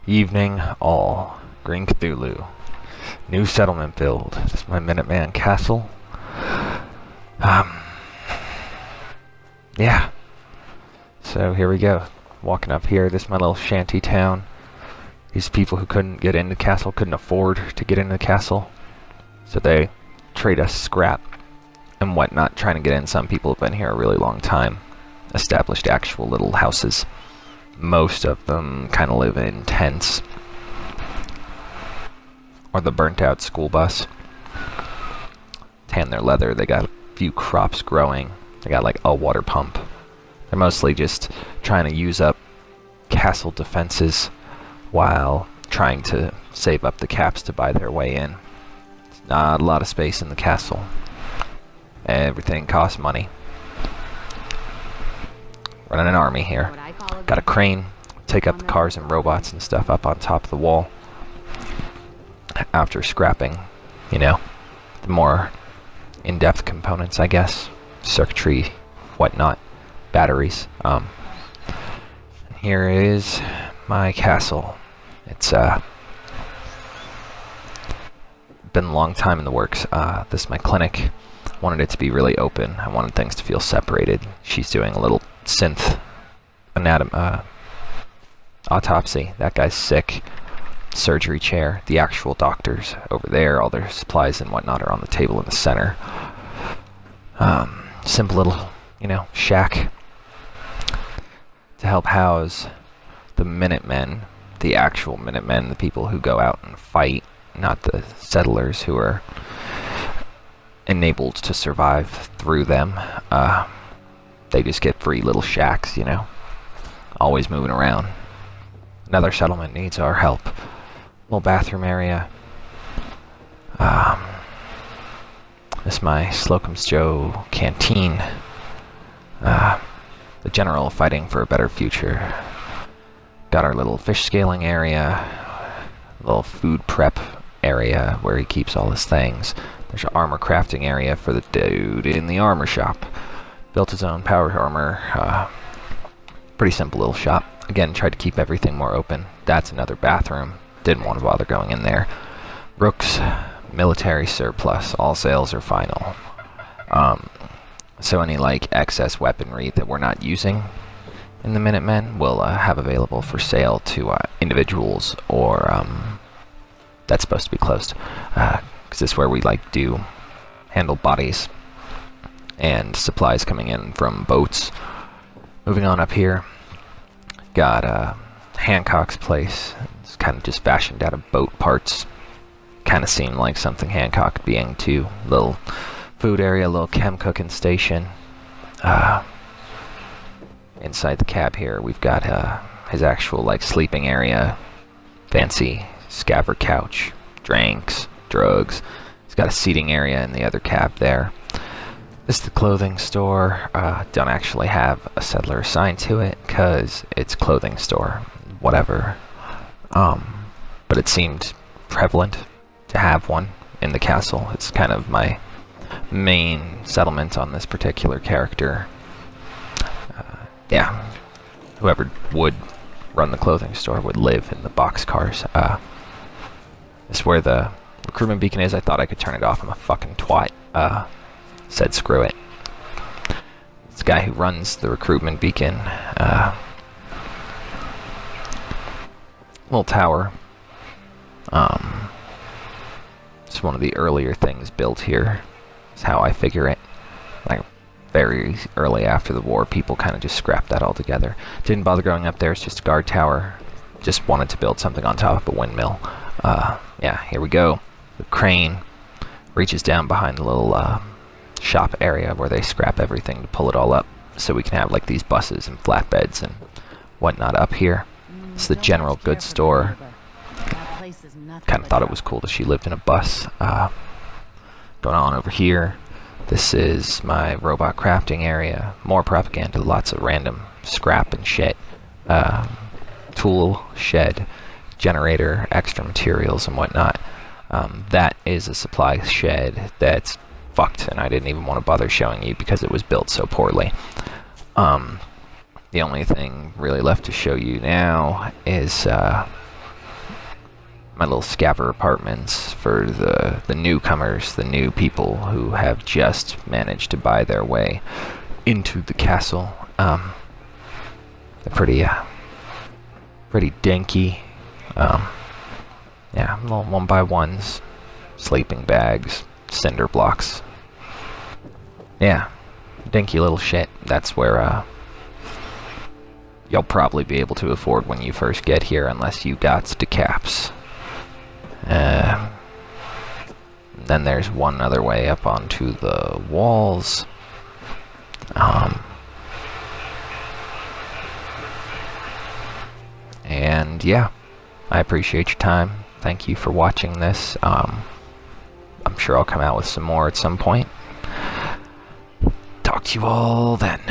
Evening all. Green Cthulhu. New settlement build. This is my Minuteman castle. Yeah. So here we go. Walking up here. This is my little shanty town. These people who couldn't get into the castle couldn't afford to get into the castle. So they trade us scrap and whatnot trying to get in. Some people have been here a really long time. Established actual little houses. Most of them kind of live in tents. Or the burnt out school bus. Tan their leather. They got a few crops growing. They got like a water pump. They're mostly just trying to use up castle defenses while trying to save up the caps to buy their way in. It's not a lot of space in the castle. Everything costs money. Running an army here. Got a crane. Take up the cars and robots and stuff up on top of the wall. After scrapping, you know, the more in-depth components, I guess. Circuitry, whatnot. Batteries. Here is my castle. It's been a long time in the works. This is my clinic. Wanted it to be really open. I wanted things to feel separated. She's doing a little synth autopsy. That guy's sick. Surgery chair. The actual doctors over there. All their supplies and whatnot are on the table in the center. Simple little, you know, shack to help house the Minutemen, the actual Minutemen, the people who go out and fight, not the settlers who are enabled to survive through them. They just get free little shacks, you know, always moving around. Another settlement needs our help. Little bathroom area. This is my Slocum's Joe canteen. The general fighting for a better future. Got our little fish scaling area. Little food prep area where he keeps all his things. There's an armor crafting area for the dude in the armor shop. Built his own power armor. Pretty simple little shop. Again, tried to keep everything more open. That's another bathroom. Didn't want to bother going in there. Rook's military surplus. All sales are final. So any like excess weaponry that we're not using in the Minutemen we'll have available for sale to individuals, or that's supposed to be closed because this is where we like do handle bodies and supplies coming in from boats. Moving on up here, got Hancock's place. It's kind of just fashioned out of boat parts. Kind of seemed like something Hancock would be into. Little food area, little chem cooking station. Inside the cab here, we've got his actual like sleeping area. Fancy scabbard couch, drinks, drugs. He's got a seating area in the other cab there. This is the clothing store. Don't actually have a settler assigned to it because it's clothing store. Whatever. But it seemed prevalent to have one in the castle. It's kind of my main settlement on this particular character. Yeah. Whoever would run the clothing store would live in the boxcars. This is where the recruitment beacon is. I thought I could turn it off. I'm a fucking twat. Said screw it. It's the guy who runs the recruitment beacon. Little tower. It's one of the earlier things built here. Is how I figure it. Like very early after the war, people kind of just scrapped that all together. Didn't bother going up there. It's just a guard tower. Just wanted to build something on top of a windmill. Yeah, here we go. The crane reaches down behind the little shop area where they scrap everything to pull it all up, so we can have like these buses and flatbeds and whatnot up here. It's the general goods store. Kind of thought it was cool that she lived in a bus. Going on over here, this is my robot crafting area. More propaganda, lots of random scrap and shit. Tool shed, generator, extra materials and whatnot. That is a supply shed that's fucked, and I didn't even want to bother showing you because it was built so poorly. The only thing really left to show you now is my little scavver apartments for the newcomers, the new people who have just managed to buy their way into the castle. They're pretty dinky. Yeah, little 1x1s, sleeping bags, cinder blocks. Yeah, dinky little shit. That's where you'll probably be able to afford when you first get here, unless you got the caps. Then there's one other way up onto the walls. And yeah, I appreciate your time. Thank you for watching this. I'm sure I'll come out with some more at some point. Talk to you all then.